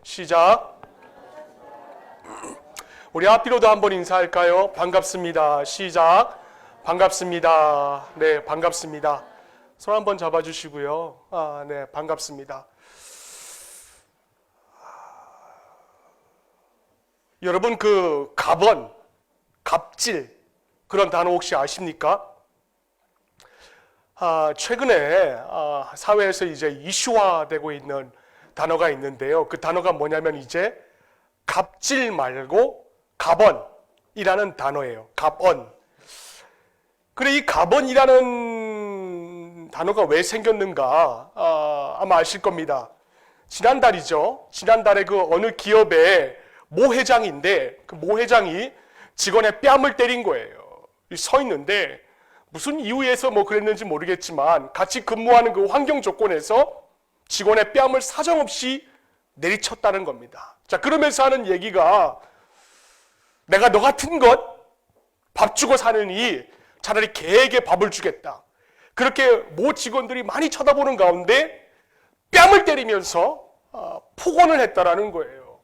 시작. 우리 앞뒤로도 한번 인사할까요? 반갑습니다. 시작. 반갑습니다. 네, 반갑습니다. 손 한번 잡아주시고요. 네, 반갑습니다. 여러분, 그 갑언, 갑질 그런 단어 혹시 아십니까? 최근에 사회에서 이제 이슈화되고 있는 단어가 있는데요. 그 단어가 뭐냐면 이제 갑질 말고 갑언이라는 단어예요. 갑언. 그래, 이 갑언이라는 단어가 왜 생겼는가? 아마 아실 겁니다. 지난달이죠. 지난달에 그 어느 기업의 모 회장인데 그 모 회장이 직원의 뺨을 때린 거예요. 서 있는데 무슨 이유에서 뭐 그랬는지 모르겠지만 같이 근무하는 그 환경 조건에서 직원의 뺨을 사정없이 내리쳤다는 겁니다. 자, 그러면서 하는 얘기가 내가 너 같은 것 밥 주고 사느니 차라리 개에게 밥을 주겠다. 그렇게 모 직원들이 많이 쳐다보는 가운데 뺨을 때리면서 폭언을 했다라는 거예요.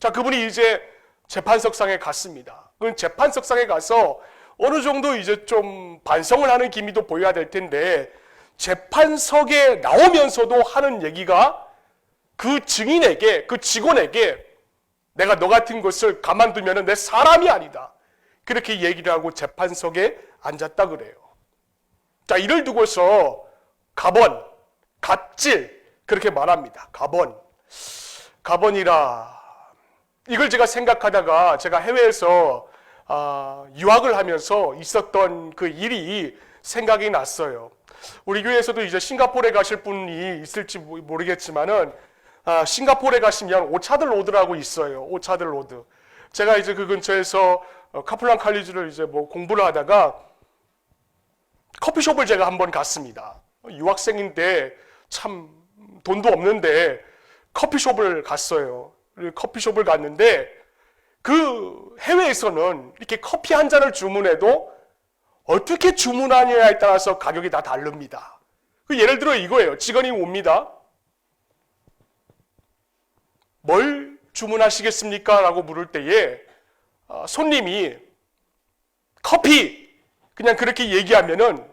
자, 그분이 이제 재판석상에 갔습니다. 그 재판석상에 가서 어느 정도 이제 좀 반성을 하는 기미도 보여야 될 텐데 재판석에 나오면서도 하는 얘기가 그 증인에게, 그 직원에게 내가 너 같은 것을 가만두면 내 사람이 아니다. 그렇게 얘기를 하고 재판석에 앉았다 그래요. 자, 이를 두고서 갑언, 갑질 그렇게 말합니다. 갑언. 갑언이라. 이걸 제가 생각하다가 제가 해외에서 유학을 하면서 있었던 그 일이 생각이 났어요. 우리 교회에서도 이제 싱가포르에 가실 분이 있을지 모르겠지만은 싱가포르에 가시면 오차들 로드라고 있어요. 오차들 로드. 제가 이제 그 근처에서 카플란 칼리지를 이제 뭐 공부를 하다가 커피숍을 제가 한번 갔습니다. 유학생인데 참 돈도 없는데 커피숍을 갔어요. 커피숍을 갔는데 그 해외에서는 이렇게 커피 한 잔을 주문해도 어떻게 주문하느냐에 따라서 가격이 다 다릅니다. 예를 들어 이거예요. 직원이 옵니다. 뭘 주문하시겠습니까? 라고 물을 때에 손님이 커피 그냥 그렇게 얘기하면은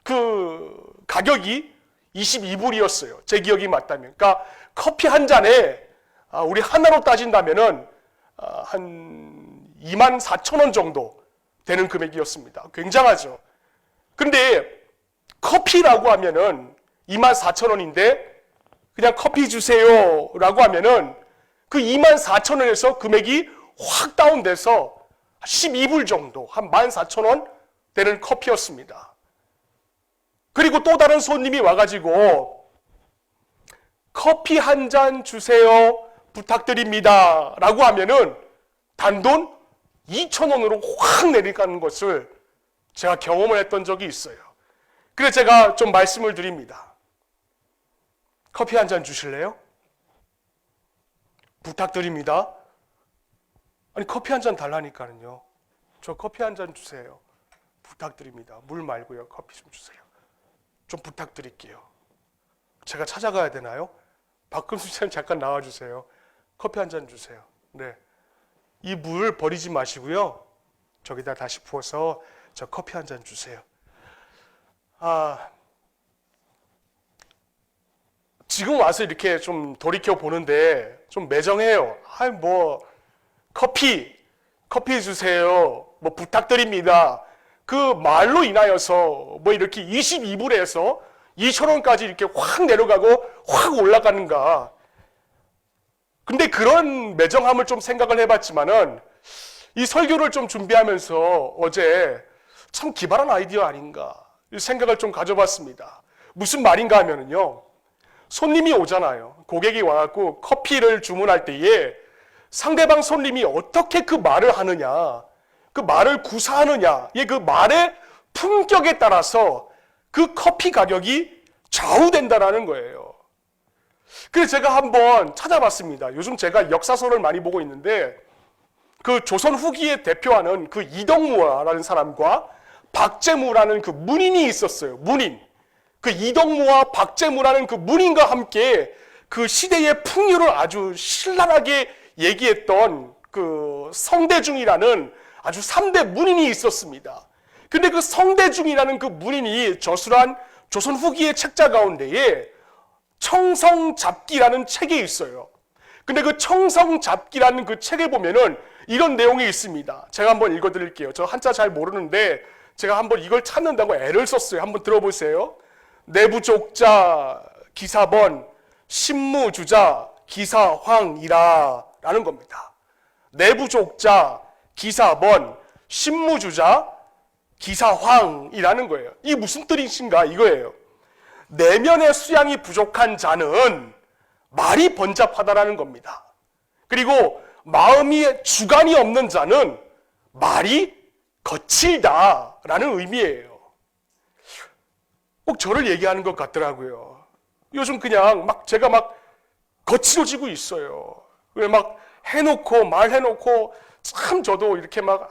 그 가격이 22불이었어요. 제 기억이 맞다면. 그러니까 커피 한 잔에 우리 하나로 따진다면은 한 24,000원 정도 되는 금액이었습니다. 굉장하죠. 근데 커피라고 하면은 24,000원인데 그냥 커피 주세요 라고 하면은 그 24,000원에서 금액이 확 다운돼서 12불 정도, 한 14,000원 되는 커피였습니다. 그리고 또 다른 손님이 와가지고 커피 한 잔 주세요 부탁드립니다 라고 하면은 단돈 2,000원으로 확 내려가는 것을 제가 경험을 했던 적이 있어요. 그래서 제가 좀 말씀을 드립니다. 커피 한 잔 주실래요? 부탁드립니다. 아니 커피 한 잔 달라니까는요. 저 커피 한 잔 주세요. 부탁드립니다. 물 말고요. 커피 좀 주세요. 좀 부탁드릴게요. 제가 찾아가야 되나요? 박금수 씨는 잠깐 나와주세요. 커피 한 잔 주세요. 네, 이 물 버리지 마시고요. 저기다 다시 부어서 저 커피 한 잔 주세요. 지금 와서 이렇게 좀 돌이켜 보는데 좀 매정해요. 뭐 커피 주세요. 뭐 부탁드립니다. 그 말로 인하여서 뭐 이렇게 22불에서 2,000원까지 이렇게 확 내려가고 확 올라가는가. 근데 그런 매정함을 좀 생각을 해봤지만은 이 설교를 좀 준비하면서 어제 참 기발한 아이디어 아닌가 이 생각을 좀 가져봤습니다. 무슨 말인가 하면은요. 손님이 오잖아요. 고객이 와갖고 커피를 주문할 때에 상대방 손님이 어떻게 그 말을 하느냐, 그 말을 구사하느냐, 그 말의 품격에 따라서 그 커피 가격이 좌우된다라는 거예요. 그래서 제가 한번 찾아봤습니다. 요즘 제가 역사서를 많이 보고 있는데 그 조선 후기에 대표하는 그 이덕무라는 사람과 박재무라는 그 문인이 있었어요. 문인. 그 이덕무와 박재무라는 그 문인과 함께 그 시대의 풍요를 아주 신랄하게 얘기했던 그 성대중이라는 아주 3대 문인이 있었습니다. 근데 그 성대중이라는 그 문인이 저술한 조선 후기의 책자 가운데에 청성잡기라는 책이 있어요. 근데 그 청성잡기라는 그 책에 보면은 이런 내용이 있습니다. 제가 한번 읽어드릴게요. 저 한자 잘 모르는데 제가 한번 이걸 찾는다고 애를 썼어요. 한번 들어보세요. 내부족자 기사번 신무주자 기사황이라 라는 겁니다. 내부족자 기사번 신무주자 기사황이라는 거예요. 이게 무슨 뜻인가 이거예요. 내면의 수양이 부족한 자는 말이 번잡하다라는 겁니다. 그리고 마음이 주관이 없는 자는 말이 거칠다라는 의미예요. 꼭 저를 얘기하는 것 같더라고요. 요즘 그냥 막 제가 막 거칠어지고 있어요. 막 해놓고 말해놓고 참 저도 이렇게 막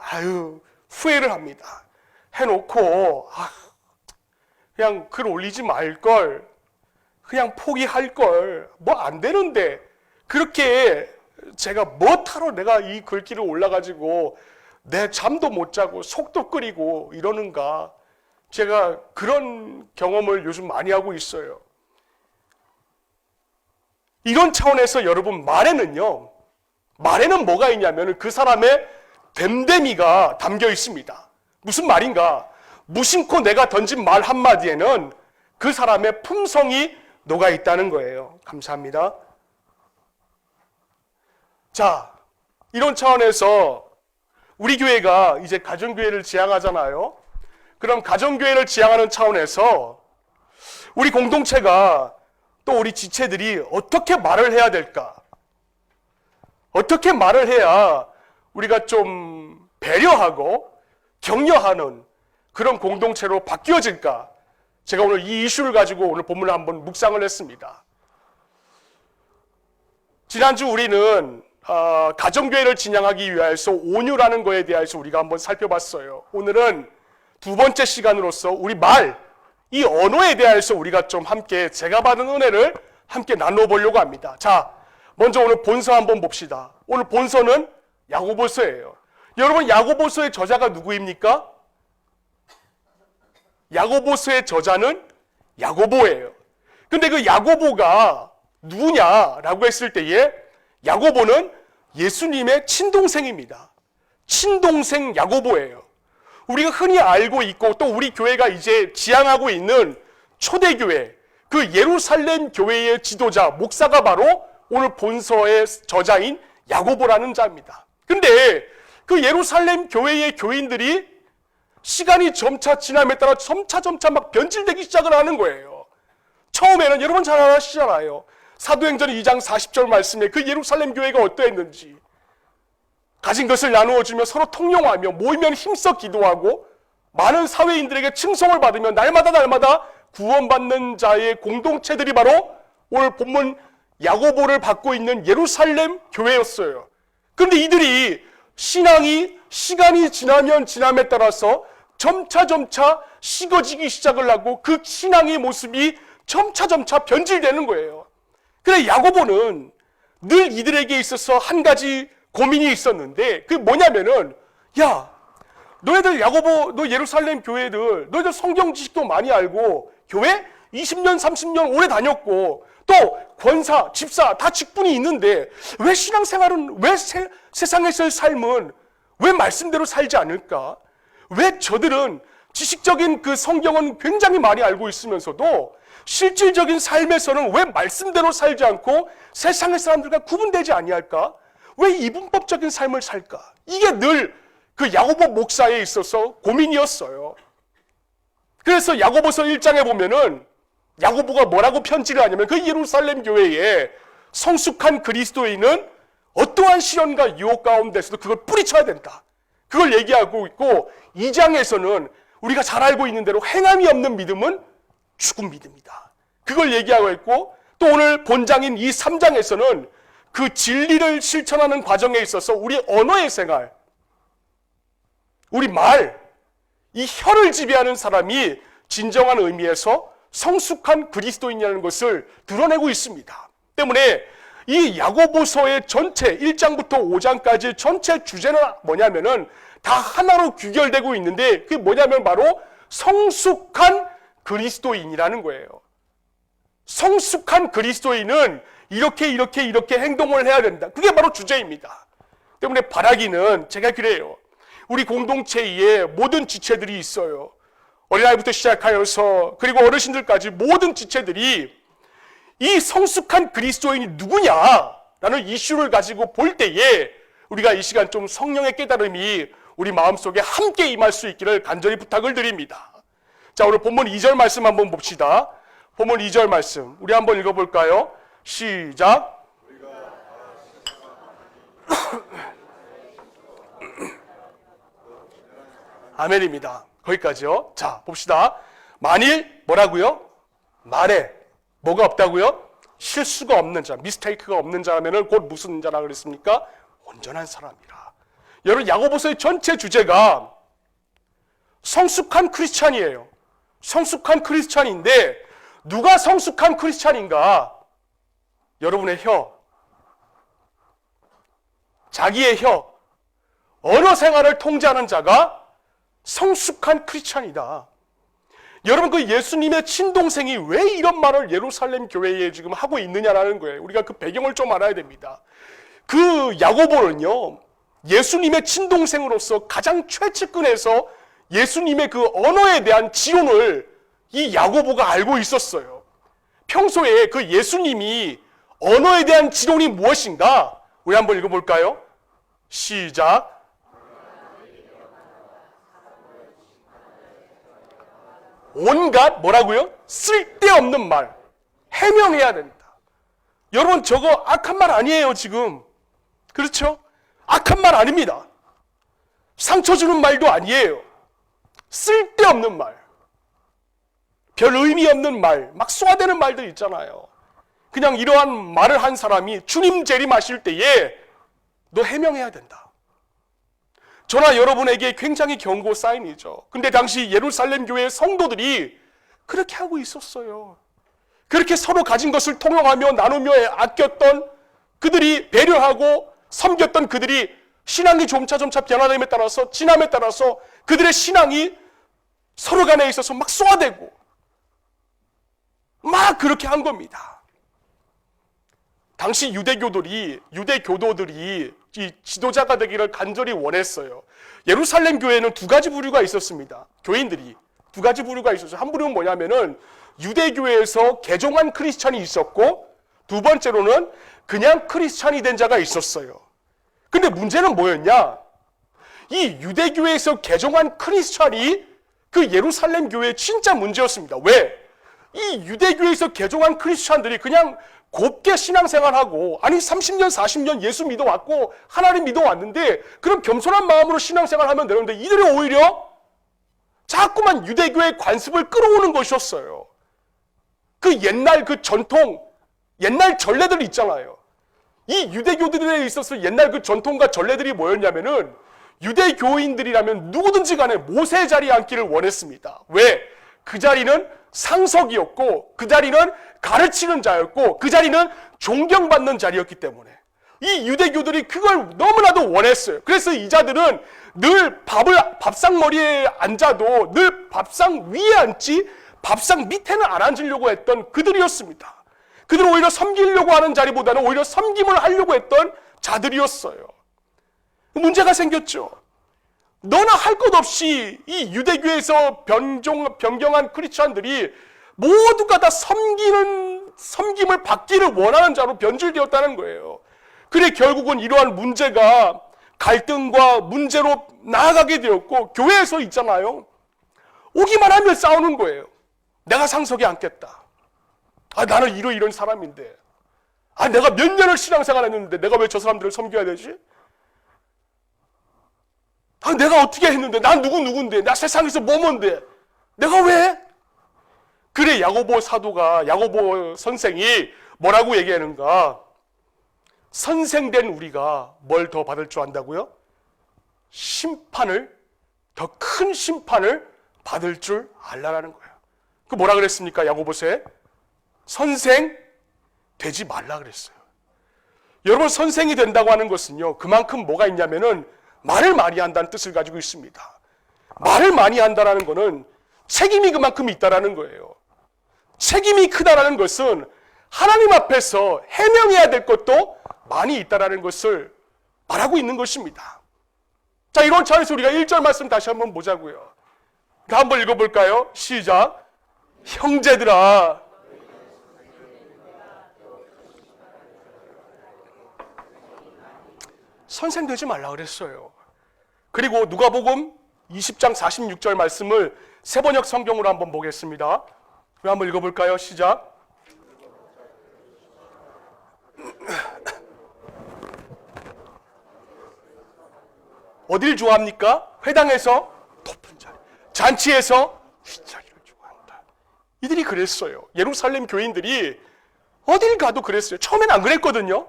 후회를 합니다. 해놓고 그냥 글 올리지 말걸, 그냥 포기할걸, 뭐 안 되는데 그렇게 제가 뭐 타러 내가 이 글귀를 올라가지고 내 잠도 못 자고 속도 끓이고 이러는가. 제가 그런 경험을 요즘 많이 하고 있어요. 이런 차원에서 여러분 말에는요, 말에는 뭐가 있냐면 그 사람의 됨됨이가 담겨 있습니다. 무슨 말인가? 무심코 내가 던진 말 한마디에는 그 사람의 품성이 녹아 있다는 거예요. 감사합니다. 자, 이런 차원에서 우리 교회가 이제 가정교회를 지향하잖아요. 그럼 가정교회를 지향하는 차원에서 우리 공동체가 또 우리 지체들이 어떻게 말을 해야 될까? 어떻게 말을 해야 우리가 좀 배려하고 격려하는 그런 공동체로 바뀌어질까? 제가 오늘 이 이슈를 가지고 오늘 본문을 한번 묵상을 했습니다. 지난주 우리는 가정교회를 진양하기 위해서 온유라는 거에 대해서 우리가 한번 살펴봤어요. 오늘은 두 번째 시간으로서 우리 말, 이 언어에 대해서 우리가 좀 함께 제가 받은 은혜를 함께 나눠보려고 합니다. 자, 먼저 오늘 본서 한번 봅시다. 오늘 본서는 야고보서예요. 여러분, 야고보서의 저자가 누구입니까? 야고보서의 저자는 야고보예요. 근데 그 야고보가 누구냐라고 했을 때에 야고보는 예수님의 친동생입니다. 친동생 야고보예요. 우리가 흔히 알고 있고 또 우리 교회가 이제 지향하고 있는 초대교회, 그 예루살렘 교회의 지도자, 목사가 바로 오늘 본서의 저자인 야고보라는 자입니다. 근데 그 예루살렘 교회의 교인들이 시간이 점차 지남에 따라 점차 막 변질되기 시작을 하는 거예요. 처음에는 여러분 잘 아시잖아요. 사도행전 2장 40절 말씀에 그 예루살렘 교회가 어떠했는지, 가진 것을 나누어주며 서로 통용하며 모이면 힘써 기도하고 많은 사회인들에게 칭송을 받으며 날마다 구원받는 자의 공동체들이 바로 오늘 본문 야고보를 받고 있는 예루살렘 교회였어요. 그런데 이들이 신앙이 시간이 지나면 지남에 따라서 점차 식어지기 시작을 하고 그 신앙의 모습이 점차 변질되는 거예요. 그래 야고보는 늘 이들에게 있어서 한 가지 고민이 있었는데 그게 뭐냐면은, 야, 너희들 야고보, 너 예루살렘 교회들, 너희들 성경 지식도 많이 알고 교회 20년 30년 오래 다녔고 또 권사, 집사 다 직분이 있는데 왜 신앙생활은, 왜 세상에서의 삶은 왜 말씀대로 살지 않을까? 왜 저들은 지식적인 그 성경은 굉장히 많이 알고 있으면서도 실질적인 삶에서는 왜 말씀대로 살지 않고 세상의 사람들과 구분되지 아니할까? 왜 이분법적인 삶을 살까? 이게 늘 그 야고보 목사에 있어서 고민이었어요. 그래서 야고보서 1장에 보면은 야고보가 뭐라고 편지를 하냐면 그 예루살렘 교회에 성숙한 그리스도인은 어떠한 시련과 유혹 가운데서도 그걸 뿌리쳐야 된다. 그걸 얘기하고 있고 2장에서는 우리가 잘 알고 있는 대로 행함이 없는 믿음은 죽은 믿음이다. 그걸 얘기하고 있고 또 오늘 본장인 이 3장에서는 그 진리를 실천하는 과정에 있어서 우리 언어의 생활, 우리 말, 이 혀를 지배하는 사람이 진정한 의미에서 성숙한 그리스도인이라는 것을 드러내고 있습니다. 때문에 이 야고보서의 전체 1장부터 5장까지 전체 주제는 뭐냐면은 다 하나로 귀결되고 있는데 그게 뭐냐면 바로 성숙한 그리스도인이라는 거예요. 성숙한 그리스도인은 이렇게 행동을 해야 된다. 그게 바로 주제입니다. 때문에 바라기는 제가 그래요. 우리 공동체에 모든 지체들이 있어요. 어린아이부터 시작하여서 그리고 어르신들까지 모든 지체들이 이 성숙한 그리스도인이 누구냐라는 이슈를 가지고 볼 때에 우리가 이 시간 좀 성령의 깨달음이 우리 마음속에 함께 임할 수 있기를 간절히 부탁을 드립니다. 자, 오늘 본문 2절 말씀 한번 봅시다. 본문 2절 말씀 우리 한번 읽어볼까요? 시작. 아멘입니다. 거기까지요. 자, 봅시다. 만일 뭐라고요? 말에 뭐가 없다고요? 실수가 없는 자, 미스테이크가 없는 자라면 곧 무슨 자라 그랬습니까? 온전한 사람이라. 여러분, 야고보서의 전체 주제가 성숙한 크리스찬이에요. 성숙한 크리스찬인데 누가 성숙한 크리스찬인가? 여러분의 혀, 자기의 혀, 언어 생활을 통제하는 자가 성숙한 크리스찬이다. 여러분, 그 예수님의 친동생이 왜 이런 말을 예루살렘 교회에 지금 하고 있느냐라는 거예요. 우리가 그 배경을 좀 알아야 됩니다. 그 야고보는요, 예수님의 친동생으로서 가장 최측근에서 예수님의 그 언어에 대한 지론을 이 야고보가 알고 있었어요. 평소에 그 예수님이 언어에 대한 지론이 무엇인가? 우리 한번 읽어볼까요? 시작. 온갖 뭐라고요? 쓸데없는 말, 해명해야 된다. 여러분, 저거 악한 말 아니에요 지금. 그렇죠? 악한 말 아닙니다. 상처 주는 말도 아니에요. 쓸데없는 말, 별 의미 없는 말, 막 쏘아대는 말들 있잖아요. 그냥 이러한 말을 한 사람이 주님 재림하실 때에 너 해명해야 된다. 저나 여러분에게 굉장히 경고 사인이죠. 근데 당시 예루살렘 교회의 성도들이 그렇게 하고 있었어요. 그렇게 서로 가진 것을 통용하며 나누며 아꼈던 그들이, 배려하고 섬겼던 그들이 신앙이 점차 변화됨에 따라서, 지남에 따라서 그들의 신앙이 서로 간에 있어서 막 쏘아대고 막 그렇게 한 겁니다. 당시 유대교도들이 이 지도자가 되기를 간절히 원했어요. 예루살렘 교회는 두 가지 부류가 있었습니다. 교인들이 두 가지 부류가 있었어요. 한 부류는 뭐냐면은 유대교회에서 개종한 크리스찬이 있었고, 두 번째로는 그냥 크리스찬이 된 자가 있었어요. 근데 문제는 뭐였냐? 이 유대교회에서 개종한 크리스찬이 그 예루살렘 교회의 진짜 문제였습니다. 왜? 이 유대교회에서 개종한 크리스찬들이 그냥 곱게 신앙생활하고, 아니 30년 40년 예수 믿어왔고 하나님 믿어왔는데 그럼 겸손한 마음으로 신앙생활하면 되는데 이들이 오히려 자꾸만 유대교의 관습을 끌어오는 것이었어요. 그 옛날 그 전통, 옛날 전례들 있잖아요. 이 유대교들에 있어서 옛날 그 전통과 전례들이 뭐였냐면은 유대교인들이라면 누구든지 간에 모세 자리에 앉기를 원했습니다. 왜? 그 자리는 상석이었고, 그 자리는 가르치는 자였고, 그 자리는 존경받는 자리였기 때문에 이 유대교들이 그걸 너무나도 원했어요. 그래서 이 자들은 늘 밥상머리에 앉아도 늘 밥상 위에 앉지 밥상 밑에는 안 앉으려고 했던 그들이었습니다. 그들은 오히려 섬기려고 하는 자리보다는 오히려 섬김을 하려고 했던 자들이었어요. 문제가 생겼죠. 너나 할 것 없이 이 유대교에서 변경한 크리스찬들이 모두가 다 섬김을 받기를 원하는 자로 변질되었다는 거예요. 그래 결국은 이러한 문제가 갈등과 문제로 나아가게 되었고, 교회에서 있잖아요. 오기만 하면 싸우는 거예요. 내가 상석에 앉겠다. 나는 이런 사람인데. 내가 몇 년을 신앙생활 했는데 내가 왜 저 사람들을 섬겨야 되지? 내가 어떻게 했는데, 난 누군데, 나 세상에서 뭔데, 내가 왜? 그래 야고보 선생이 뭐라고 얘기하는가? 선생된 우리가 뭘 더 받을 줄 안다고요? 더 큰 심판을 받을 줄 알라라는 거예요. 그 뭐라 그랬습니까? 야고보서에 선생 되지 말라 그랬어요. 여러분, 선생이 된다고 하는 것은요, 그만큼 뭐가 있냐면은 말을 많이 한다는 뜻을 가지고 있습니다. 말을 많이 한다는 것은 책임이 그만큼 있다라는 거예요. 책임이 크다라는 것은 하나님 앞에서 해명해야 될 것도 많이 있다라는 것을 말하고 있는 것입니다. 자, 이런 차에서 우리가 1절 말씀 다시 한번 보자고요. 한번 읽어볼까요? 시작. 형제들아, 선생 되지 말라 그랬어요. 그리고 누가복음 20장 46절 말씀을 세번역 성경으로 한번 보겠습니다. 한번 읽어볼까요? 시작. 어딜 좋아합니까? 회당에서 높은 자리, 잔치에서 윗자리를 좋아한다. 이들이 그랬어요. 예루살렘 교인들이 어딜 가도 그랬어요. 처음에는 안 그랬거든요.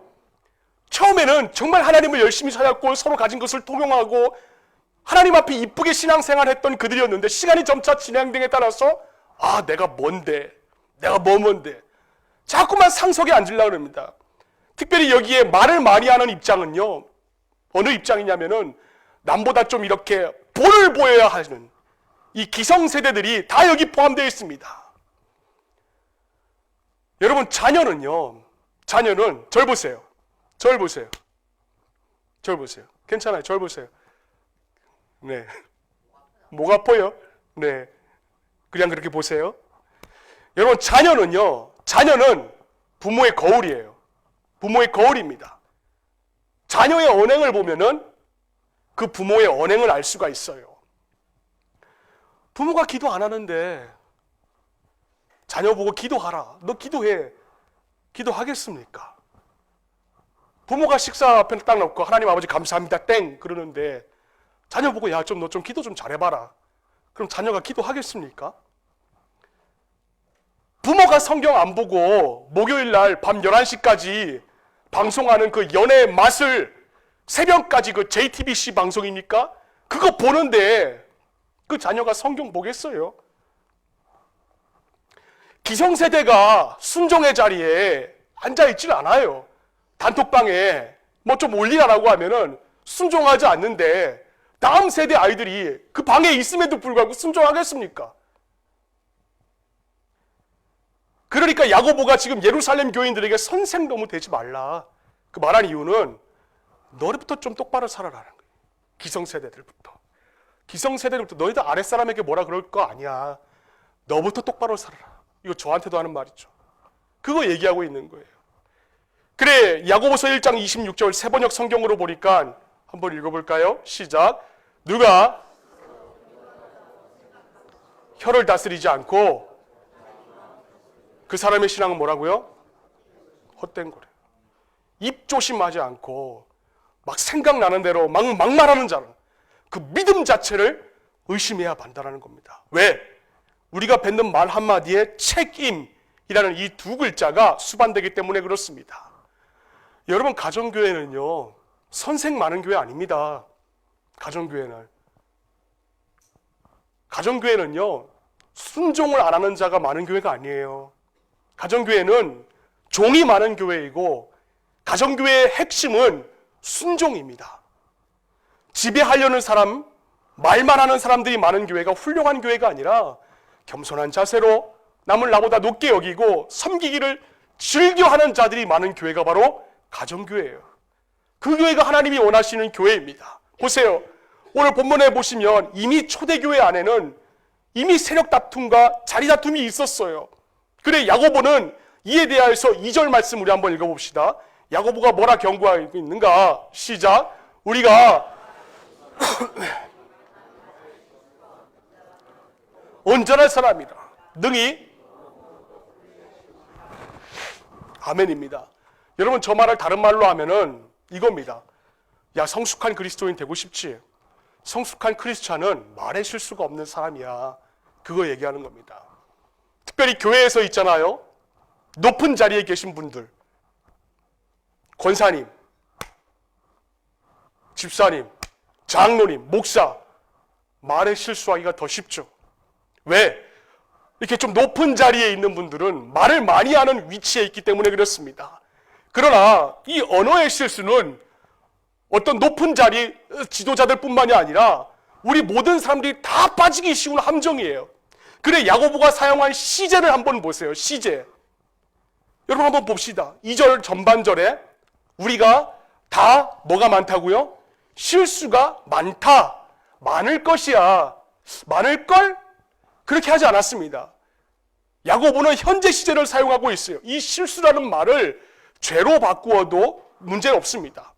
처음에는 정말 하나님을 열심히 찾았고 서로 가진 것을 통용하고 하나님 앞에 이쁘게 신앙생활했던 그들이었는데, 시간이 점차 진행됨에 따라서 내가 뭔데, 내가 뭔데 자꾸만 상석에 앉으려고 합니다. 특별히 여기에 말을 많이 하는 입장은요, 어느 입장이냐면은 남보다 좀 이렇게 본을 보여야 하는 이 기성세대들이 다 여기 포함되어 있습니다. 여러분, 자녀는 절 보세요. 절 보세요. 괜찮아요. 절 보세요. 네. 목 아파요? 네. 그냥 그렇게 보세요. 여러분, 자녀는 부모의 거울이에요. 부모의 거울입니다. 자녀의 언행을 보면은 그 부모의 언행을 알 수가 있어요. 부모가 기도 안 하는데 자녀 보고 기도하라, 너 기도해, 기도하겠습니까? 부모가 식사 앞에 딱 놓고 하나님 아버지 감사합니다 땡 그러는데 자녀 보고 야 좀 너 좀 기도 좀 잘해봐라, 그럼 자녀가 기도하겠습니까? 부모가 성경 안 보고 목요일 날 밤 11시까지 방송하는 그 연애의 맛을 새벽까지 그 JTBC 방송입니까? 그거 보는데 그 자녀가 성경 보겠어요? 기성세대가 순종의 자리에 앉아있질 않아요. 단톡방에 뭐 좀 올리라고 하면은 순종하지 않는데 다음 세대 아이들이 그 방에 있음에도 불구하고 순종하겠습니까? 그러니까 야고보가 지금 예루살렘 교인들에게 선생 너무 되지 말라, 그 말한 이유는 너희부터 좀 똑바로 살아라는 거예요. 기성세대들부터 너희들 아랫사람에게 뭐라 그럴 거 아니야. 너부터 똑바로 살아라. 이거 저한테도 하는 말이죠. 그거 얘기하고 있는 거예요. 그래, 야고보서 1장 26절 세번역 성경으로 보니까 한번 읽어볼까요? 시작. 누가 혀를 다스리지 않고, 그 사람의 신앙은 뭐라고요? 헛된 거래요. 입 조심하지 않고 막 생각나는 대로 막 말하는 자는 그 믿음 자체를 의심해야 한다는 겁니다. 왜? 우리가 뱉는 말 한마디에 책임이라는 이 두 글자가 수반되기 때문에 그렇습니다. 여러분, 가정교회는요 선생 많은 교회 아닙니다. 가정교회는요 순종을 안 하는 자가 많은 교회가 아니에요. 가정교회는 종이 많은 교회이고, 가정교회의 핵심은 순종입니다. 지배하려는 사람, 말만 하는 사람들이 많은 교회가 훌륭한 교회가 아니라 겸손한 자세로 남을 나보다 높게 여기고 섬기기를 즐겨하는 자들이 많은 교회가 바로 가정교회예요. 그 교회가 하나님이 원하시는 교회입니다. 보세요. 오늘 본문에 보시면 이미 초대교회 안에는 이미 세력 다툼과 자리 다툼이 있었어요. 그래, 야고보는 이에 대하여서 2절 말씀 우리 한번 읽어봅시다. 야고보가 뭐라 경고하고 있는가? 시작. 우리가 온전한 사람이라 능히, 아멘입니다. 여러분, 저 말을 다른 말로 하면은 이겁니다. 야, 성숙한 그리스도인 되고 싶지? 성숙한 크리스찬은 말에 실수가 없는 사람이야. 그거 얘기하는 겁니다. 특별히 교회에서 있잖아요. 높은 자리에 계신 분들, 권사님, 집사님, 장로님, 목사, 말에 실수하기가 더 쉽죠. 왜? 이렇게 좀 높은 자리에 있는 분들은 말을 많이 하는 위치에 있기 때문에 그렇습니다. 그러나 이 언어의 실수는 어떤 높은 자리 지도자들 뿐만이 아니라 우리 모든 사람들이 다 빠지기 쉬운 함정이에요. 그래 야고보가 사용한 시제를 한번 보세요. 시제. 여러분 한번 봅시다. 2절 전반절에 우리가 다 뭐가 많다고요? 실수가 많다. 많을 것이야. 많을걸? 그렇게 하지 않았습니다. 야고보는 현재 시제를 사용하고 있어요. 이 실수라는 말을 죄로 바꾸어도 문제는 없습니다.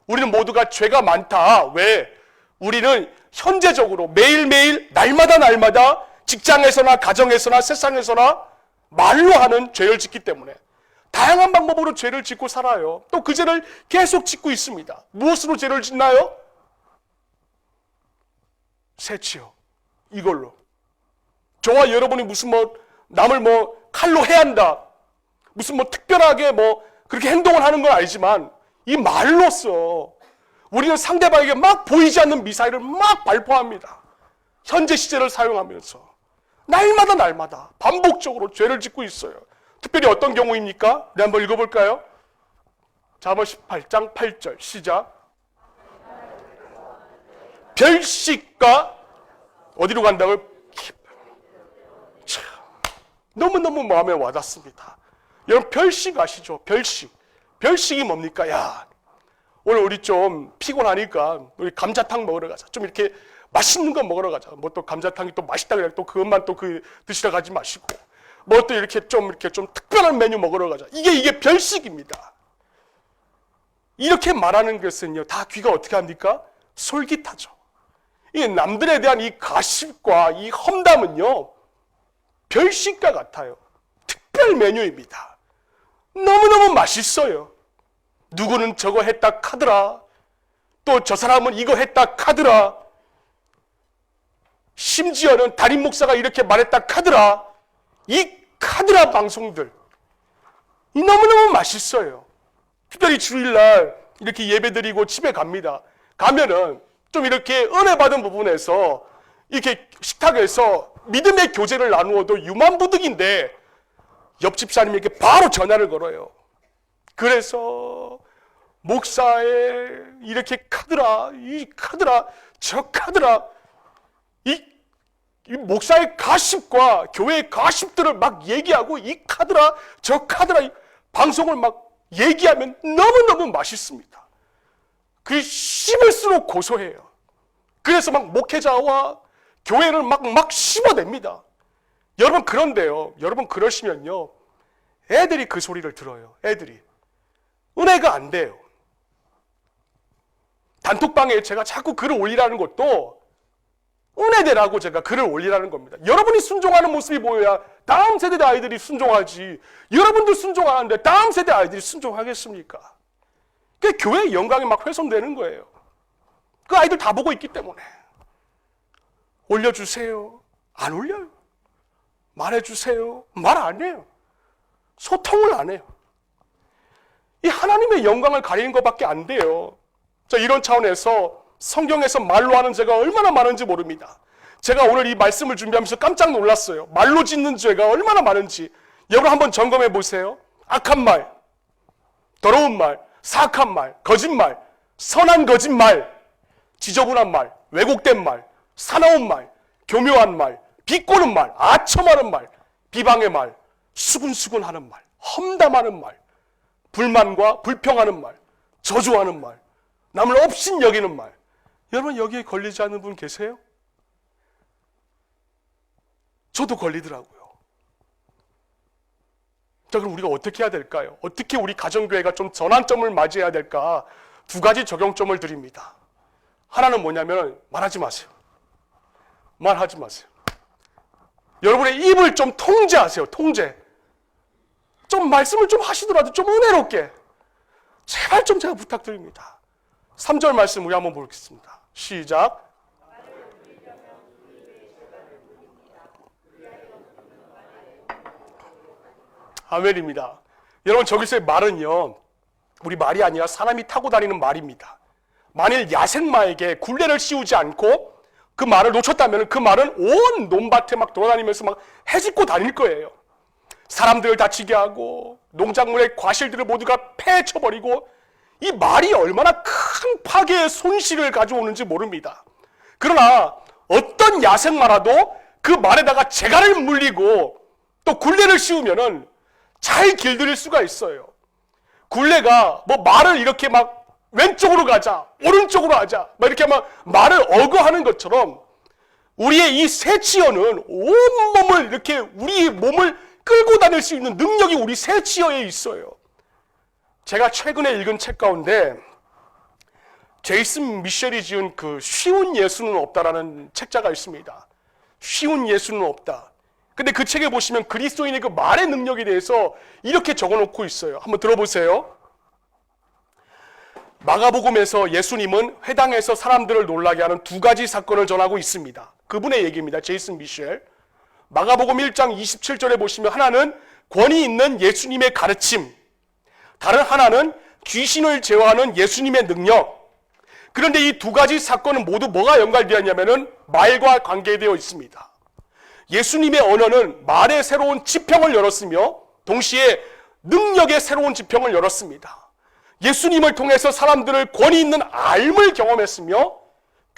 우리는 모두가 죄가 많다. 왜? 우리는 현재적으로 매일매일 날마다 직장에서나 가정에서나 세상에서나 말로 하는 죄를 짓기 때문에 다양한 방법으로 죄를 짓고 살아요. 또 그 죄를 계속 짓고 있습니다. 무엇으로 죄를 짓나요? 새치요. 이걸로. 저와 여러분이 무슨 남을 칼로 해야 한다. 무슨 특별하게 그렇게 행동을 하는 건 아니지만 이 말로써 우리는 상대방에게 막 보이지 않는 미사일을 막 발포합니다. 현재 시제를 사용하면서 날마다 반복적으로 죄를 짓고 있어요. 특별히 어떤 경우입니까? 우리 한번 읽어볼까요? 잠언 18장 8절 시작. 별식과 어디로 간다고요? 참, 너무너무 마음에 와닿습니다. 여러분 별식 아시죠? 별식이 뭡니까? 야, 오늘 우리 좀 피곤하니까 우리 감자탕 먹으러 가자. 좀 이렇게 맛있는 거 먹으러 가자. 또 감자탕이 또 맛있다 그래 또 그것만 또 드시러 가지 마시고 또 이렇게 좀 특별한 메뉴 먹으러 가자. 이게 별식입니다. 이렇게 말하는 것은요 다 귀가 어떻게 합니까? 솔깃하죠. 이 남들에 대한 이 가십과 이 험담은요 별식과 같아요. 특별 메뉴입니다. 너무너무 맛있어요. 누구는 저거 했다 카더라. 또 저 사람은 이거 했다 카더라. 심지어는 담임 목사가 이렇게 말했다 카더라. 이 카드라 방송들 이 너무너무 맛있어요. 특별히 주일날 이렇게 예배드리고 집에 갑니다. 가면은 좀 이렇게 은혜 받은 부분에서 이렇게 식탁에서 믿음의 교제를 나누어도 유만부득인데 옆 집사님에게 바로 전화를 걸어요. 그래서 목사의 이렇게 카드라, 이 카드라, 저 카드라, 이 목사의 가십과 교회의 가십들을 막 얘기하고 이 카드라, 저 카드라, 이 방송을 막 얘기하면 너무너무 맛있습니다. 그 씹을수록 고소해요. 그래서 막 목회자와 교회를 막 씹어냅니다. 여러분 그런데요. 여러분 그러시면요. 애들이 그 소리를 들어요. 애들이. 은혜가 안 돼요. 단톡방에 제가 자꾸 글을 올리라는 것도 은혜되라고 제가 글을 올리라는 겁니다. 여러분이 순종하는 모습이 보여야 다음 세대 아이들이 순종하지. 여러분들 순종하는데 다음 세대 아이들이 순종하겠습니까? 그 교회의 영광이 막 훼손되는 거예요. 그 아이들 다 보고 있기 때문에. 올려주세요. 안 올려요. 말해주세요. 말 안 해요. 소통을 안 해요. 이 하나님의 영광을 가리는 것밖에 안 돼요. 자, 이런 차원에서 성경에서 말로 하는 죄가 얼마나 많은지 모릅니다. 제가 오늘 이 말씀을 준비하면서 깜짝 놀랐어요. 말로 짓는 죄가 얼마나 많은지. 여러분 한번 점검해 보세요. 악한 말, 더러운 말, 사악한 말, 거짓말, 선한 거짓말, 지저분한 말, 왜곡된 말, 사나운 말, 교묘한 말, 비꼬는 말, 아첨하는 말, 비방의 말, 수군수군하는 말, 험담하는 말, 불만과 불평하는 말, 저주하는 말, 남을 업신 여기는 말. 여러분 여기에 걸리지 않는 분 계세요? 저도 걸리더라고요. 자, 그럼 우리가 어떻게 해야 될까요? 어떻게 우리 가정교회가 좀 전환점을 맞이해야 될까? 두 가지 적용점을 드립니다. 하나는 뭐냐면 말하지 마세요. 말하지 마세요. 여러분의 입을 좀 통제하세요. 통제. 좀 말씀을 좀 하시더라도 좀 은혜롭게. 제발 좀 제가 부탁드립니다. 3절 말씀 우리 한번 보겠습니다. 시작. 아멘입니다. 여러분 저기서의 말은요. 우리 말이 아니라 사람이 타고 다니는 말입니다. 만일 야생마에게 굴레를 씌우지 않고 그 말을 놓쳤다면 그 말은 온 논밭에 막 돌아다니면서 막 헤집고 다닐 거예요. 사람들을 다치게 하고 농작물의 과실들을 모두가 패쳐버리고, 이 말이 얼마나 큰 파괴의 손실을 가져오는지 모릅니다. 그러나 어떤 야생마라도 그 말에다가 재갈을 물리고 또 굴레를 씌우면은 잘 길들일 수가 있어요. 굴레가 뭐 말을 이렇게 막 왼쪽으로 가자, 오른쪽으로 하자, 막 이렇게 막 말을 어거하는 것처럼 우리의 이 새치어는 온몸을 이렇게 우리 몸을 끌고 다닐 수 있는 능력이 우리 새치어에 있어요. 제가 최근에 읽은 책 가운데 제이슨 미셸이 지은 그 쉬운 예수는 없다라는 책자가 있습니다. 쉬운 예수는 없다. 근데 그 책에 보시면 그리스도인의 그 말의 능력에 대해서 이렇게 적어놓고 있어요. 한번 들어보세요. 마가복음에서 예수님은 회당에서 사람들을 놀라게 하는 두 가지 사건을 전하고 있습니다. 그분의 얘기입니다. 제이슨 미셸. 마가복음 1장 27절에 보시면 하나는 권위 있는 예수님의 가르침, 다른 하나는 귀신을 제어하는 예수님의 능력. 그런데 이 두 가지 사건은 모두 뭐가 연관되어 있냐면은 말과 관계되어 있습니다. 예수님의 언어는 말의 새로운 지평을 열었으며 동시에 능력의 새로운 지평을 열었습니다. 예수님을 통해서 사람들을 권위 있는 앓음을 경험했으며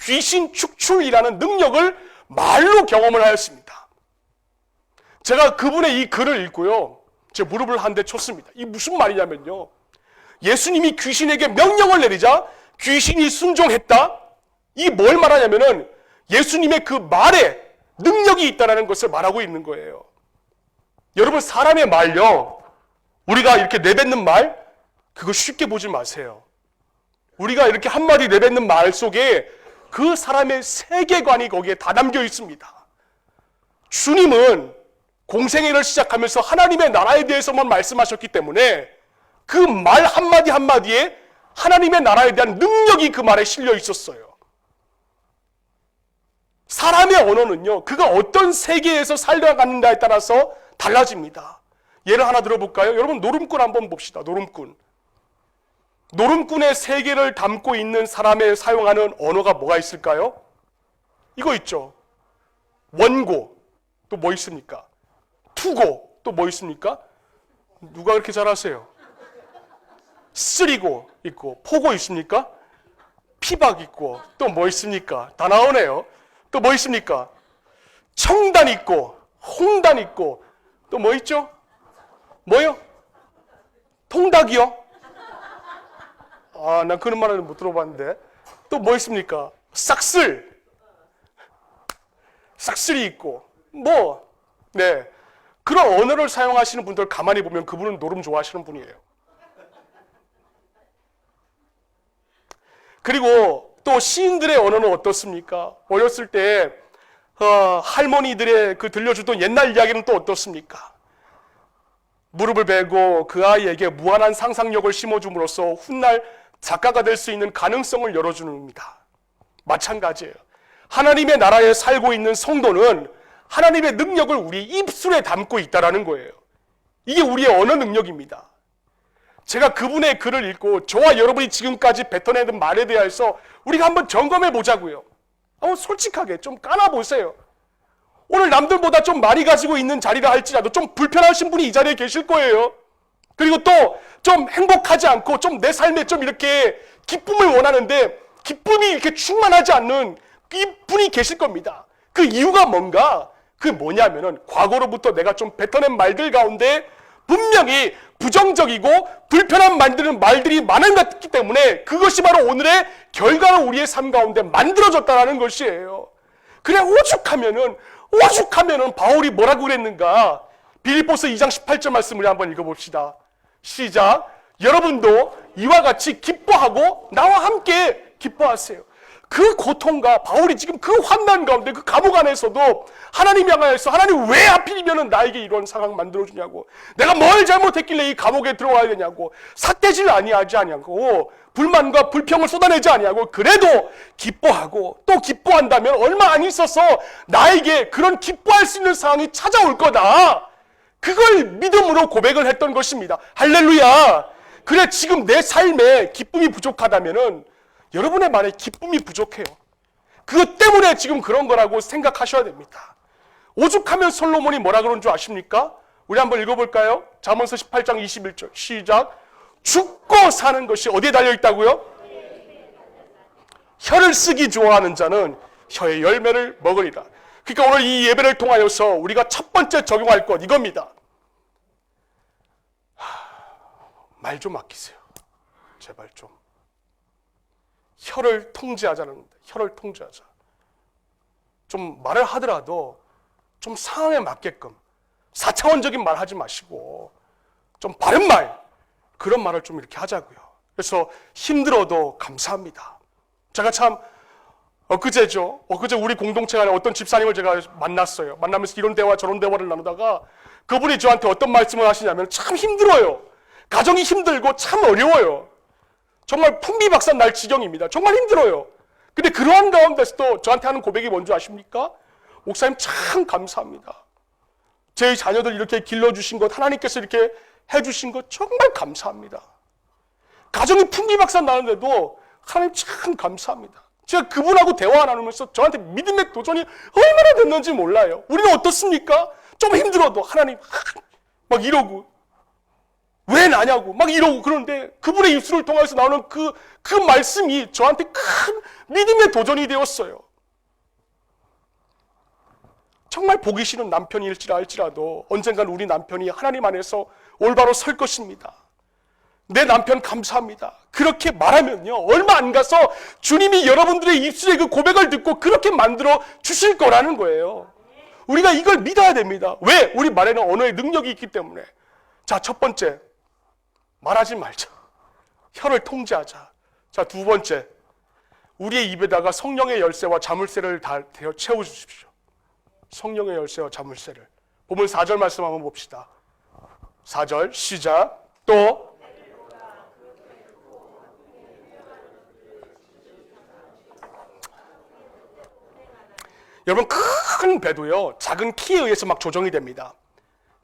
귀신 축출이라는 능력을 말로 경험을 하였습니다. 제가 그분의 이 글을 읽고요, 제 무릎을 한 대 쳤습니다. 이 무슨 말이냐면요, 예수님이 귀신에게 명령을 내리자 귀신이 순종했다? 이 뭘 말하냐면은 예수님의 그 말에 능력이 있다는 것을 말하고 있는 거예요. 여러분, 사람의 말요, 우리가 이렇게 내뱉는 말, 그거 쉽게 보지 마세요. 우리가 이렇게 한마디 내뱉는 말 속에 그 사람의 세계관이 거기에 다 담겨 있습니다. 주님은 공생애를 시작하면서 하나님의 나라에 대해서만 말씀하셨기 때문에 그 말 한마디 한마디에 하나님의 나라에 대한 능력이 그 말에 실려 있었어요. 사람의 언어는요, 그가 어떤 세계에서 살아가는가에 따라서 달라집니다. 예를 하나 들어볼까요? 여러분, 노름꾼 한번 봅시다. 노름꾼. 노름꾼의 세계를 담고 있는 사람의 사용하는 언어가 뭐가 있을까요? 이거 있죠. 원고. 또 뭐 있습니까? 투고. 또 뭐 있습니까? 누가 그렇게 잘하세요? 쓰리고 있고, 포고 있습니까? 피박 있고, 또 뭐 있습니까? 다 나오네요. 또 뭐 있습니까? 청단 있고, 홍단 있고, 또 뭐 있죠? 뭐요? 통닭이요? 아, 난 그런 말은 못 들어봤는데. 또 뭐 있습니까? 싹쓸이 있고, 뭐, 네. 그런 언어를 사용하시는 분들 가만히 보면 그분은 노름 좋아하시는 분이에요. 그리고 또 시인들의 언어는 어떻습니까? 어렸을 때 할머니들의 그 들려주던 옛날 이야기는 또 어떻습니까? 무릎을 베고 그 아이에게 무한한 상상력을 심어줌으로써 훗날 작가가 될 수 있는 가능성을 열어주는입니다. 마찬가지예요. 하나님의 나라에 살고 있는 성도는 하나님의 능력을 우리 입술에 담고 있다는 거예요. 이게 우리의 언어 능력입니다. 제가 그분의 글을 읽고 저와 여러분이 지금까지 뱉어내는 말에 대해서 우리가 한번 점검해 보자고요. 한번 솔직하게 좀 까놔보세요. 오늘 남들보다 좀 많이 가지고 있는 자리라 할지라도 좀 불편하신 분이 이 자리에 계실 거예요. 그리고 또 좀 행복하지 않고 좀 내 삶에 좀 이렇게 기쁨을 원하는데 기쁨이 이렇게 충만하지 않는 이분이 계실 겁니다. 그 이유가 뭔가? 그게 뭐냐면은 과거로부터 내가 좀 뱉어낸 말들 가운데 분명히 부정적이고 불편한 만드는 말들이 많은 것 같기 때문에 그것이 바로 오늘의 결과로 우리의 삶 가운데 만들어졌다는 것이에요. 그래, 오죽하면은 바울이 뭐라고 그랬는가? 빌립보서 2장 18절 말씀을 한번 읽어봅시다. 시작. 여러분도 이와 같이 기뻐하고 나와 함께 기뻐하세요. 그 고통과 바울이 지금 그 환난 가운데 그 감옥 안에서도 하나님 향하여서 하나님 왜 하필이면 나에게 이런 상황 만들어주냐고, 내가 뭘 잘못했길래 이 감옥에 들어와야 되냐고, 삿대질 아니하지 아니하고 불만과 불평을 쏟아내지 아니하고 그래도 기뻐하고 또 기뻐한다면 얼마 안 있어서 나에게 그런 기뻐할 수 있는 상황이 찾아올 거다. 그걸 믿음으로 고백을 했던 것입니다. 할렐루야. 그래, 지금 내 삶에 기쁨이 부족하다면은 여러분의 말에 기쁨이 부족해요. 그것 때문에 지금 그런 거라고 생각하셔야 됩니다. 오죽하면 솔로몬이 뭐라 그런 줄 아십니까? 우리 한번 읽어볼까요? 잠언서 18장 21절 시작. 죽고 사는 것이 어디에 달려있다고요? 혀를 쓰기 좋아하는 자는 혀의 열매를 먹으리라. 그러니까 오늘 이 예배를 통하여서 우리가 첫 번째 적용할 것 이겁니다. 말 좀 아끼세요. 제발 좀. 혀를 통제하자는 겁니다. 혀를 통제하자. 좀 말을 하더라도 좀 상황에 맞게끔 4차원적인 말 하지 마시고 좀 바른 말, 그런 말을 좀 이렇게 하자고요. 그래서 힘들어도 감사합니다. 제가 참 엊그제 우리 공동체 안에 어떤 집사님을 제가 만났어요. 만나면서 이런 대화 저런 대화를 나누다가 그분이 저한테 어떤 말씀을 하시냐면 참 힘들어요. 가정이 힘들고 참 어려워요. 정말 풍비박산 날 지경입니다. 정말 힘들어요. 근데 그러한 가운데서도 저한테 하는 고백이 뭔지 아십니까? 목사님 참 감사합니다. 제 자녀들 이렇게 길러주신 것, 하나님께서 이렇게 해주신 것 정말 감사합니다. 가정이 풍비박산 나는데도 하나님 참 감사합니다. 제가 그분하고 대화 나누면서 저한테 믿음의 도전이 얼마나 됐는지 몰라요. 우리는 어떻습니까? 좀 힘들어도 하나님 막 이러고 왜 나냐고 막 이러고 그러는데 그분의 입술을 통해서 나오는 그 말씀이 저한테 큰 믿음의 도전이 되었어요. 정말 보기 싫은 남편일지라도 언젠간 우리 남편이 하나님 안에서 올바로 설 것입니다. 내 남편 감사합니다. 그렇게 말하면요, 얼마 안 가서 주님이 여러분들의 입술의 그 고백을 듣고 그렇게 만들어 주실 거라는 거예요. 우리가 이걸 믿어야 됩니다. 왜? 우리 말에는 언어의 능력이 있기 때문에. 자, 첫 번째, 말하지 말자. 혀를 통제하자. 자, 두 번째, 우리의 입에다가 성령의 열쇠와 자물쇠를 다 채워주십시오. 성령의 열쇠와 자물쇠를. 보면 4절 말씀 한번 봅시다. 4절 시작. 또 여러분, 큰 배도요 작은 키에 의해서 막 조정이 됩니다.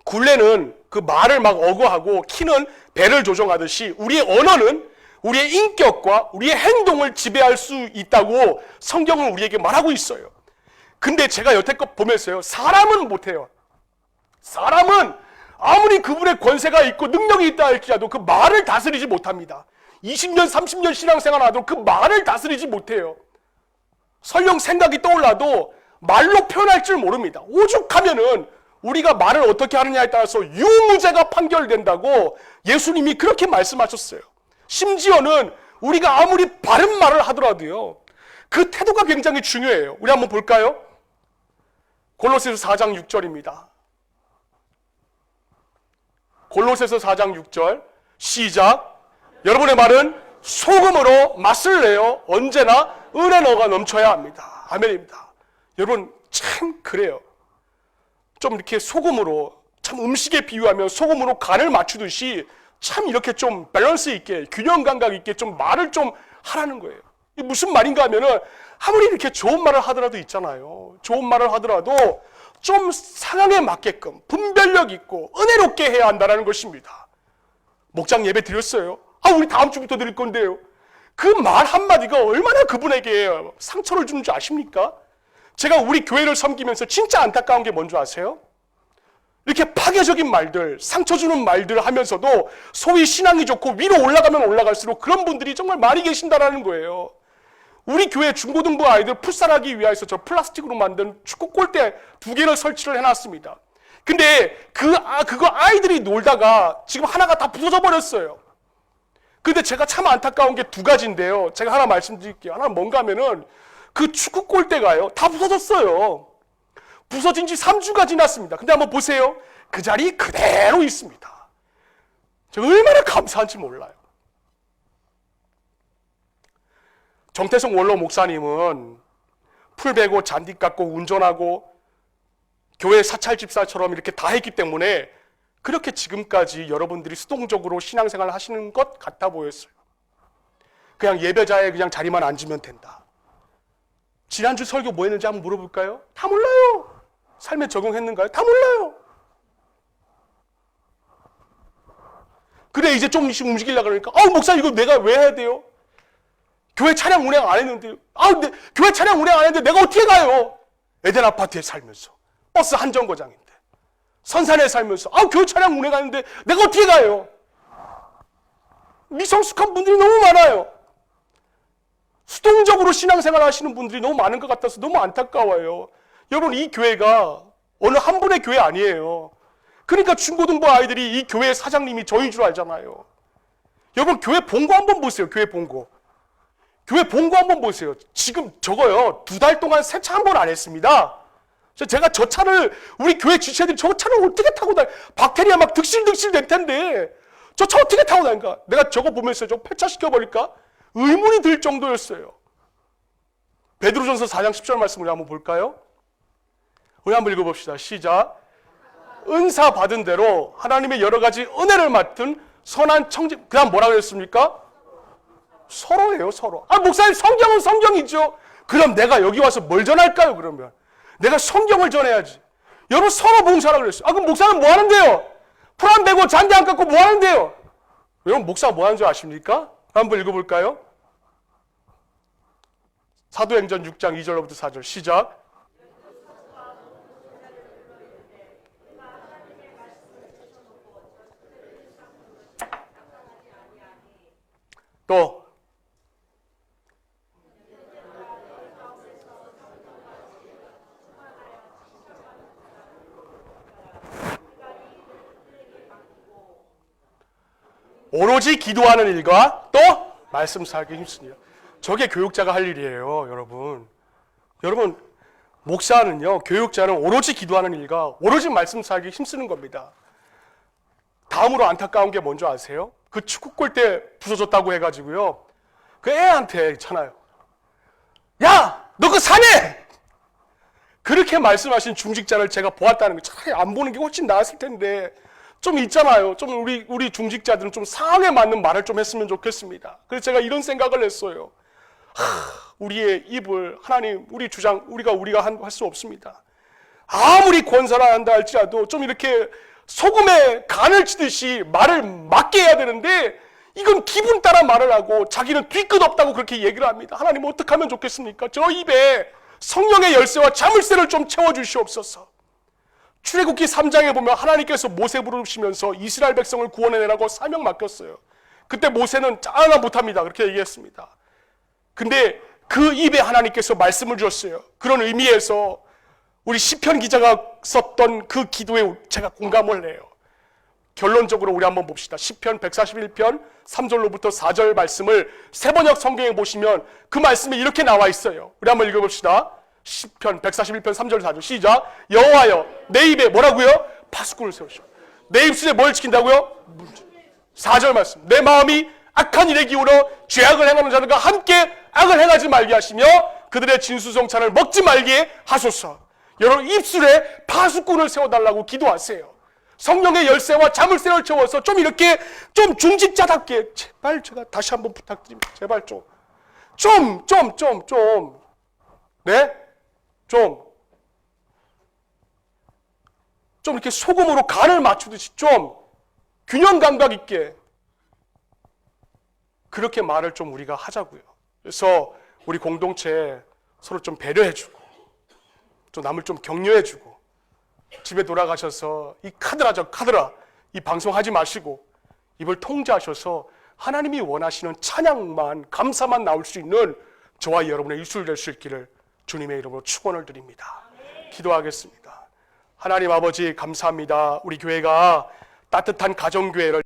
굴레는 그 말을 막 어거하고 키는 배를 조정하듯이 우리의 언어는 우리의 인격과 우리의 행동을 지배할 수 있다고 성경은 우리에게 말하고 있어요. 근데 제가 여태껏 보면서요, 사람은 못해요. 사람은 아무리 그분의 권세가 있고 능력이 있다 할지라도 그 말을 다스리지 못합니다. 20년 30년 신앙생활 하도 그 말을 다스리지 못해요. 설령 생각이 떠올라도 말로 표현할 줄 모릅니다. 오죽하면은 우리가 말을 어떻게 하느냐에 따라서 유무죄가 판결된다고 예수님이 그렇게 말씀하셨어요. 심지어는 우리가 아무리 바른 말을 하더라도요, 그 태도가 굉장히 중요해요. 우리 한번 볼까요? 골로새서 4장 6절입니다. 골로새서 4장 6절 시작. 여러분의 말은 소금으로 맛을 내어 언제나 은혜 너가 넘쳐야 합니다. 아멘입니다. 여러분 참 그래요. 좀 이렇게 소금으로, 참 음식에 비유하면 소금으로 간을 맞추듯이 참 이렇게 좀 밸런스 있게, 균형 감각 있게 좀 말을 좀 하라는 거예요. 이게 무슨 말인가 하면은 아무리 이렇게 좋은 말을 하더라도 있잖아요. 좋은 말을 하더라도 좀 상황에 맞게끔 분별력 있고 은혜롭게 해야 한다는 것입니다. 목장 예배 드렸어요. 우리 다음 주부터 드릴 건데요. 그 말 한마디가 얼마나 그분에게 상처를 주는 줄 아십니까? 제가 우리 교회를 섬기면서 진짜 안타까운 게 뭔지 아세요? 이렇게 파괴적인 말들, 상처 주는 말들 하면서도 소위 신앙이 좋고 위로 올라가면 올라갈수록 그런 분들이 정말 많이 계신다라는 거예요. 우리 교회 중고등부 아이들 풋살하기 위해서 저 플라스틱으로 만든 축구 골대 2개를 설치를 해놨습니다. 근데 그거 아이들이 놀다가 지금 하나가 다 부서져 버렸어요. 근데 제가 참 안타까운 게 2가지인데요. 제가 하나 말씀드릴게요. 하나는 뭔가 하면은 그 축구 골대가요, 다 부서졌어요. 부서진 지 3주가 지났습니다. 근데 한번 보세요. 그 자리 그대로 있습니다. 제가 얼마나 감사한지 몰라요. 정태성 원로 목사님은 풀 베고 잔디 깎고 운전하고 교회 사찰 집사처럼 이렇게 다 했기 때문에 그렇게 지금까지 여러분들이 수동적으로 신앙생활 하시는 것 같아 보였어요. 그냥 예배자에 그냥 자리만 앉으면 된다. 지난주 설교 뭐 했는지 한번 물어볼까요? 다 몰라요. 삶에 적용했는가요? 다 몰라요. 그래 이제 좀씩 움직이려고 그러니까 목사님 이거 내가 왜 해야 돼요? 교회 차량 운행 안 했는데, 근데 교회 차량 운행 안 했는데 내가 어떻게 가요? 에덴 아파트에 살면서, 버스 한정거장인데, 선산에 살면서, 교회 차량 운행 안 했는데 내가 어떻게 가요? 미성숙한 분들이 너무 많아요. 수동적으로 신앙생활 하시는 분들이 너무 많은 것 같아서 너무 안타까워요. 여러분, 이 교회가 어느 한 분의 교회 아니에요. 그러니까 중고등부 아이들이 이 교회 사장님이 저인 줄 알잖아요. 여러분, 교회 본고 한번 보세요. 교회 본고. 교회 본고 한번 보세요. 지금 저거요, 2달 동안 세차 한 번 안 했습니다. 제가 저 차를, 우리 교회 지체들이 저 차를 어떻게 타고 다니, 박테리아 막 득실득실 될 텐데 저 차 어떻게 타고 다니까? 내가 저거 보면서 저 폐차시켜버릴까? 의문이 들 정도였어요. 베드로전서 4장 10절 말씀을 한번 볼까요? 우리 한번 읽어봅시다. 시작. 은사 받은 대로 하나님의 여러 가지 은혜를 맡은 선한 청지, 그 다음 뭐라고 했습니까? 서로예요, 서로. 목사님, 성경은 성경이죠. 그럼 내가 여기 와서 뭘 전할까요, 그러면? 내가 성경을 전해야지. 여러분, 서로 봉사라고 그랬어요. 그럼 목사는 뭐 하는데요? 풀 안 베고 잔디 안 깎고 뭐 하는데요? 여러분, 목사가 뭐 하는 줄 아십니까? 한번 읽어볼까요? 사도행전 6장 2절로부터 4절 시작. 또 오로지 기도하는 일과 또 말씀 살기 힘쓰니라. 저게 교육자가 할 일이에요, 여러분. 여러분, 목사는요, 교육자는 오로지 기도하는 일과 오로지 말씀 살기 힘쓰는 겁니다. 다음으로 안타까운 게 뭔지 아세요? 그 축구 골대 부서졌다고 해가지고요, 그 애한테 있잖아요, 야, 너 그 사내! 그렇게 말씀하신 중직자를 제가 보았다는 거, 차라리 안 보는 게 훨씬 나았을 텐데, 좀 있잖아요. 좀 우리 중직자들은 좀 상황에 맞는 말을 좀 했으면 좋겠습니다. 그래서 제가 이런 생각을 했어요. 우리의 입을 하나님, 우리 주장, 우리가 할 수 없습니다. 아무리 권사를 한다 할지라도 좀 이렇게 소금에 간을 치듯이 말을 맞게 해야 되는데, 이건 기분 따라 말을 하고 자기는 뒤끝 없다고 그렇게 얘기를 합니다. 하나님, 어떻게 하면 좋겠습니까? 저 입에 성령의 열쇠와 자물쇠를 좀 채워주시옵소서. 출애굽기 3장에 보면 하나님께서 모세 부르시면서 이스라엘 백성을 구원해내라고 사명 맡겼어요. 그때 모세는 하나 못합니다, 그렇게 얘기했습니다. 근데 그 입에 하나님께서 말씀을 주셨어요. 그런 의미에서 우리 시편 기자가 썼던 그 기도에 제가 공감을 해요. 결론적으로 우리 한번 봅시다. 시편 141편 3절로부터 4절 말씀을 세번역 성경에 보시면 그 말씀이 이렇게 나와 있어요. 우리 한번 읽어봅시다. 시편 141편 3절 4절 시작. 여호와여, 내 입에 뭐라고요? 파수꾼을 세우시오. 내 입술에 뭘 지킨다고요? 4절 말씀. 내 마음이 악한 일에 기울어 죄악을 행하는 자들과 함께 악을 행하지 말게 하시며 그들의 진수성찬을 먹지 말게 하소서. 여러분, 입술에 파수꾼을 세워달라고 기도하세요. 성령의 열쇠와 자물쇠를 채워서 좀 이렇게 좀 중직자답게, 제발 제가 다시 한번 부탁드립니다. 제발 네? 좀 이렇게 소금으로 간을 맞추듯이 좀 균형 감각 있게 그렇게 말을 좀 우리가 하자고요. 그래서 우리 공동체 서로 좀 배려해주고 또 남을 좀 격려해주고 집에 돌아가셔서 이 카드라 이 방송하지 마시고 입을 통제하셔서 하나님이 원하시는 찬양만, 감사만 나올 수 있는 저와 여러분의 입술 될 수 있기를 주님의 이름으로 축원을 드립니다. 기도하겠습니다. 하나님 아버지, 감사합니다. 우리 교회가 따뜻한 가정교회를